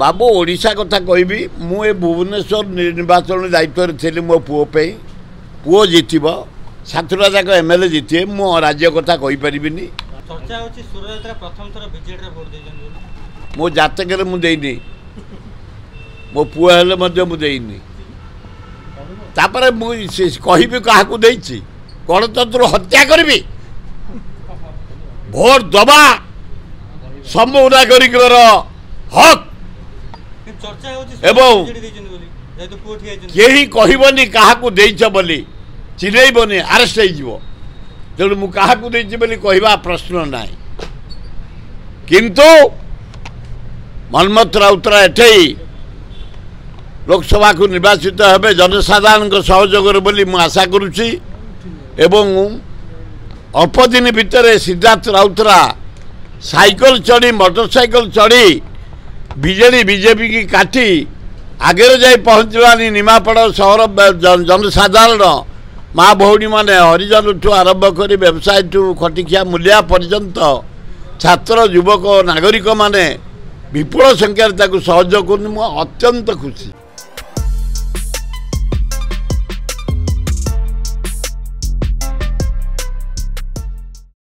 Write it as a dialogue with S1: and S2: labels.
S1: बाबू ओडिशा कथा कहबी मु ए भुवनेश्वर निर्वाचन दायित्व थी मो पुओ पे पुओ जितब सातटा जाक एमएलए जिते मो राज्य कथा कहीपरि
S2: चर्चा होची सुरयात्रा प्रथम थर बीजेडी रे वोट देजन
S1: मो जातक मु देनी मो पुओ हेले मध्य मु देनी तापर मु कहबी काहा को देछि गणतंत्र हत्या करबी भोट दबा समूह नागरिकर हक
S2: चर्चा होची
S1: एवं
S2: बीजेडी देजन बोली जेतु पुओ ठिया जन
S1: केही कहबनी काहा को देइछ बोली चिलेइबनी अरेस्ट होइजिवो तेणु मु काहा को देइछि बोली कहबा प्रश्न नाही किंतु मनमत राउतरा एठै लोकसभा को निर्वाचित हेबे जनसाधारण सहयोग बोली मु आशा करुछि एवं अल्प दिन भितर सिद्धार्थ राउतरा साइकिल चढ़ी मोटरसाइकिल चढ़ी बीजेडी बीजेपी की काटी आगे जाई पहुँचवानी निमापड़ सहर जनसाधारण माँ भौणी माने हरिजन ठू आरंभ कर व्यवसाय ठू खटिखिया मूल्या पर्यंत छात्र युवक नागरिक माने विपुल संख्यार सहयोग कर अत्यंत खुशी।